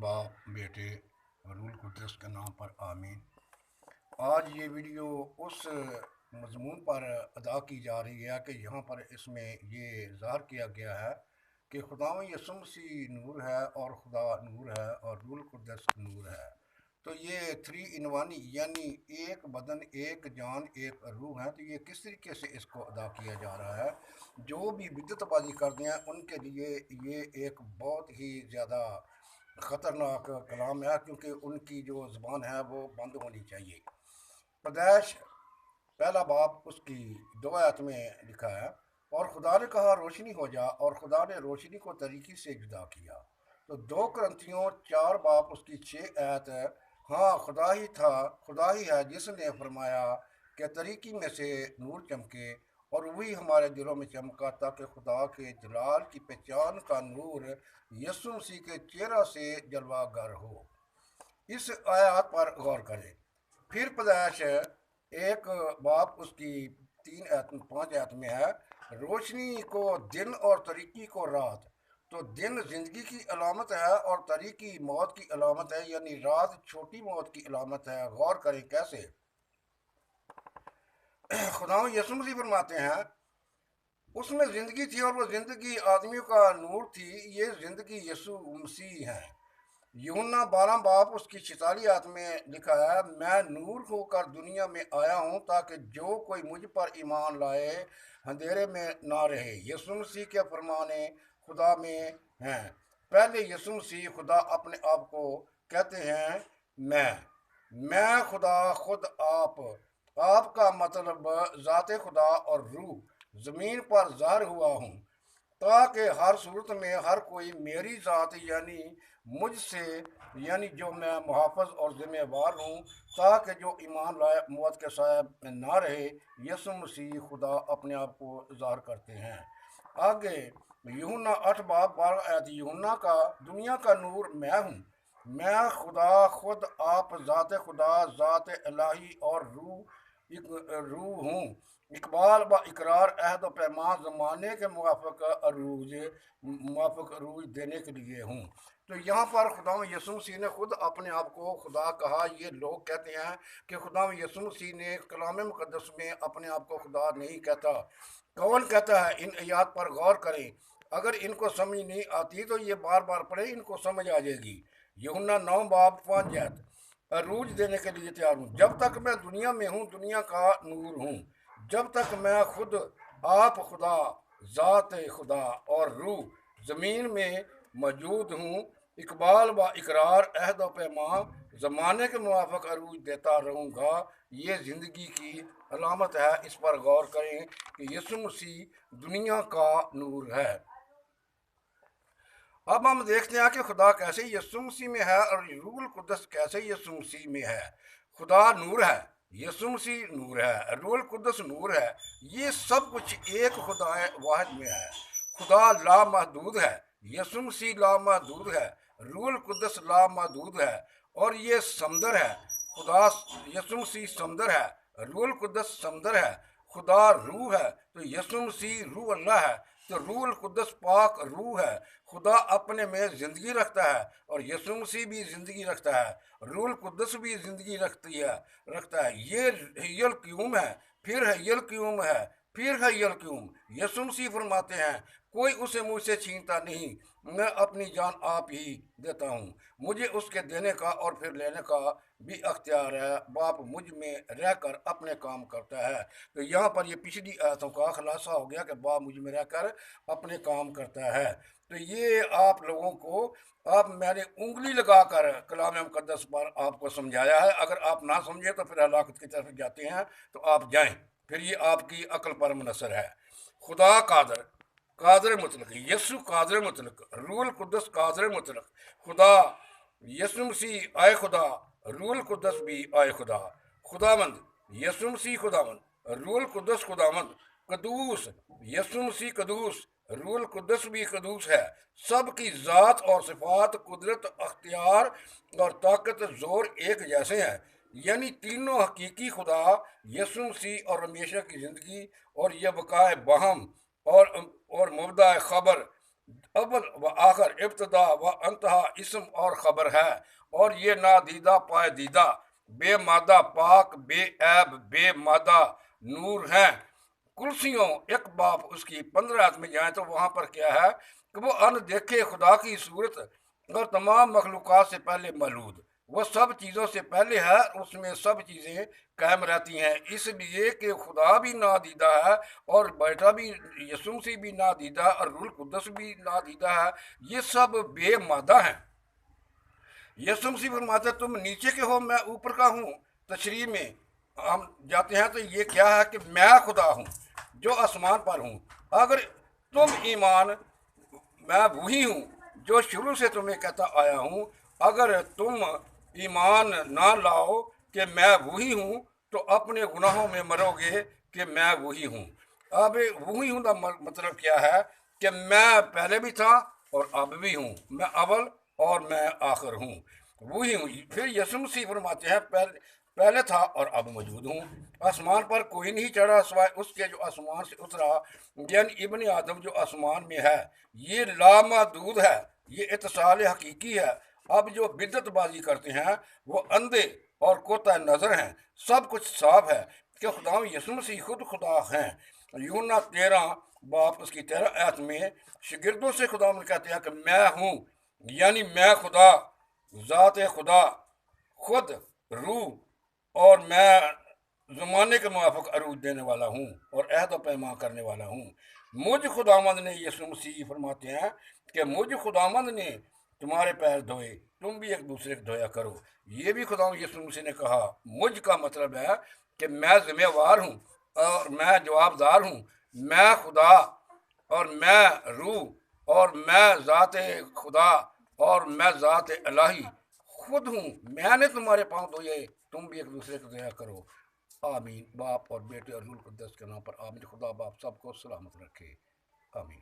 باپ بیٹے رول قدس کے نام پر آمین۔ آج یہ ویڈیو اس مضمون پر ادا کی جا رہی ہے کہ یہاں پر اس میں یہ ظاہر کیا گیا ہے کہ خداوند یسوع مسیح نور ہے اور خدا نور ہے اور رول قدس نور ہے۔ تو یہ 3 in 1 یعنی ایک بدن ایک جان ایک روح ہے۔ تو یہ کس طریقے سے اس کو ادا کیا جا رہا ہے؟ جو بھی بدعت بازی کرتے ہیں ان کے لیے یہ ایک بہت ہی زیادہ خطرناک کلام ہے، کیونکہ ان کی جو زبان ہے وہ بند ہونی چاہیے۔ پیدائش پہلا باب اس کی 2 آیت میں لکھا ہے، اور خدا نے کہا روشنی ہو جا، اور خدا نے روشنی کو تاریکی سے جدا کیا۔ تو 2 کرنتھیوں 4 باب اس کی 6 آیت ہے، ہاں خدا ہی تھا، خدا ہی ہے جس نے فرمایا کہ تاریکی میں سے نور چمکے، اور وہی ہمارے دلوں میں چمکا تاکہ خدا کے جلال کی پہچان کا نور یسوع مسیح کے چہرہ سے جلوہ گر ہو۔ اس آیات پر غور کریں۔ پھر پیدائش 1 باب اس کی 5 آیت میں ہے، روشنی کو دن اور تاریکی کو رات۔ تو دن زندگی کی علامت ہے اور تاریکی موت کی علامت ہے، یعنی رات چھوٹی موت کی علامت ہے۔ غور کریں کیسے؟ خداوند یسوع مسیح فرماتے ہیں اس میں زندگی تھی اور وہ زندگی آدمیوں کا نور تھی، یہ زندگی یسوع مسیح ہے۔ یوحنا 12 باب اس کی 46 میں لکھا ہے، میں نور ہو کر دنیا میں آیا ہوں تاکہ جو کوئی مجھ پر ایمان لائے اندھیرے میں نہ رہے۔ یسوع مسیح کے فرمانے خدا میں ہیں۔ پہلے یسوع مسیح خدا اپنے آپ کو کہتے ہیں میں خدا خود آپ کا مطلب ذات خدا اور روح زمین پر ظاہر ہوا ہوں، تاکہ ہر صورت میں ہر کوئی میری ذات یعنی مجھ سے، یعنی جو میں محافظ اور ذمہ وار ہوں، تاکہ جو ایمان لائے موت کے سائے میں نہ رہے۔ یسوع مسیح خدا اپنے آپ کو ظاہر کرتے ہیں۔ آگے یوحنا 8 باب 12 آیت، یوحنا کا دنیا کا نور میں ہوں، میں خدا خود آپ ذات خدا، ذات الہی اور روح ہوں، اقبال با اقرار عہد و پیمان زمانے کے موافق عروج دینے کے لیے ہوں۔ تو یہاں پر خداوند یسوع مسیح نے خود اپنے آپ کو خدا کہا۔ یہ لوگ کہتے ہیں کہ خداوند یسوع مسیح نے کلام مقدس میں اپنے آپ کو خدا نہیں کہتا۔ کون کہتا ہے؟ ان آیات پر غور کریں، اگر ان کو سمجھ نہیں آتی تو یہ بار بار پڑھیں، ان کو سمجھ آ جائے گی۔ یوحنا 9 باب 5 آیت، عروج دینے کے لیے تیار ہوں، جب تک میں دنیا میں ہوں دنیا کا نور ہوں، جب تک میں خود آپ خدا، ذات خدا اور روح زمین میں موجود ہوں، اقبال و اقرار عہد و پیمان زمانے کے موافق عروج دیتا رہوں گا۔ یہ زندگی کی علامت ہے۔ اس پر غور کریں کہ یسوع مسیح دنیا کا نور ہے۔ اب ہم دیکھتے ہیں کہ خدا کیسے یسوع مسیح میں ہے اور روح القدس کیسے یسوع مسیح میں ہے۔ خدا نور ہے، یسوع مسیح نور ہے، روح القدس نور ہے، یہ سب کچھ ایک خدا واحد میں ہے۔ خدا لامحدود ہے، یسوع مسیح لامحدود ہے، روح القدس لامحدود ہے، اور یہ سمندر ہے۔ خدا یسوع مسیح سمندر ہے، روح القدس سمندر ہے۔ خدا روح ہے تو یسوع مسیح روح اللہ ہے، تو روح القدس پاک روح ہے۔ خدا اپنے میں زندگی رکھتا ہے اور یسوع مسیح بھی زندگی رکھتا ہے، روح القدس بھی زندگی رکھتا ہے۔ یہ حی القیوم ہے، پھر حی القیوم ہے، پھر حی القیوم۔ یسوع مسیح فرماتے ہیں کوئی اسے مجھ سے چھینتا نہیں، میں اپنی جان آپ ہی دیتا ہوں، مجھے اس کے دینے کا اور پھر لینے کا بھی اختیار ہے، باپ مجھ میں رہ کر اپنے کام کرتا ہے۔ تو یہاں پر یہ پچھلی آیتوں کا خلاصہ ہو گیا کہ باپ مجھ میں رہ کر اپنے کام کرتا ہے۔ تو یہ آپ لوگوں کو میں نے انگلی لگا کر کلام مقدس پر آپ کو سمجھایا ہے۔ اگر آپ نہ سمجھے تو پھر ہلاکت کی طرف جاتے ہیں، تو آپ جائیں، پھر یہ آپ کی عقل پر منحصر ہے۔ خدا قادر مطلق، یسوع قادر مطلق، روح القدس قادر مطلق، خدا یسوع مسیح آئے خدا، روح القدس بھی آئے خدا، خداوند یسوع مسیح خداوند، روح القدس خداوند، قدوس یسوع مسیح قدوس، روح القدس بھی قدوس ہے۔ سب کی ذات اور صفات، قدرت، اختیار اور طاقت، زور ایک جیسے ہیں، یعنی تینوں حقیقی خدا یسوع مسیح اور ہمیشہ کی زندگی اور یہ بقائے باہم اور مبدع خبر اول و آخر، ابتدا و انتہا، اسم اور خبر ہے، اور یہ نادیدہ پائے دیدہ، بے مادہ پاک بے عیب بے مادہ نور ہیں۔ کرسیوں ایک باپ اس کی 15 میں جائیں تو وہاں پر کیا ہے کہ وہ ان دیکھے خدا کی صورت اور تمام مخلوقات سے پہلے مولود، وہ سب چیزوں سے پہلے ہے، اس میں سب چیزیں قائم رہتی ہیں، اس لیے کہ خدا بھی نادیدہ ہے اور بیٹا بھی یسوع مسیح بھی نادیدہ اور روح القدس بھی نادیدہ ہے، یہ سب بے مادہ ہیں۔ یسوع مسیح فرماتا ہے تم نیچے کے ہو میں اوپر کا ہوں۔ تشریح میں ہم جاتے ہیں تو یہ کیا ہے کہ میں خدا ہوں جو آسمان پر ہوں، اگر تم ایمان، میں وہی ہوں جو شروع سے تمہیں کہتا آیا ہوں، اگر تم ایمان نہ لاؤ کہ میں وہی ہوں تو اپنے گناہوں میں مرو گے کہ میں وہی ہوں۔ اب وہی ہوں کا مطلب کیا ہے کہ میں پہلے بھی تھا اور اب بھی ہوں، میں اول اور میں آخر ہوں، وہی ہوں۔ پھر یسوع مسیح فرماتے ہیں پہلے تھا اور اب موجود ہوں۔ آسمان پر کوئی نہیں چڑھا سوائے اس کے جو آسمان سے اترا، یعنی ابن آدم جو آسمان میں ہے، یہ لامحدود ہے، یہ اتصال حقیقی ہے۔ اب جو بدعت بازی کرتے ہیں وہ اندھے اور کوتاہ نظر ہیں، سب کچھ صاف ہے کہ خدا یسوع مسیح خود خدا ہیں۔ یونا 13 باپ اس کی 13 آیت میں شاگردوں سے خدا نے کہتے ہیں کہ میں ہوں، یعنی میں خدا، ذات خدا، خود روح، اور میں زمانے کے موافق عروج دینے والا ہوں اور عہد و پیمان کرنے والا ہوں۔ مجھ خداوند نے، یسوع مسیح فرماتے ہیں کہ مجھ خداوند نے تمہارے پیر دھوئے، تم بھی ایک دوسرے کو دھویا کرو۔ یہ بھی خدا یسوع مسیح نے کہا۔ مجھ کا مطلب ہے کہ میں ذمہ وار ہوں اور میں جواب دار ہوں، میں خدا اور میں روح اور میں ذات خدا اور میں ذات الہی خود ہوں، میں نے تمہارے پاؤں دھوئے، تم بھی ایک دوسرے کو دھویا کرو۔ آمین۔ باپ اور بیٹے اور روح القدس کے نام پر آمین۔ خدا باپ سب کو سلامت رکھے، آمین۔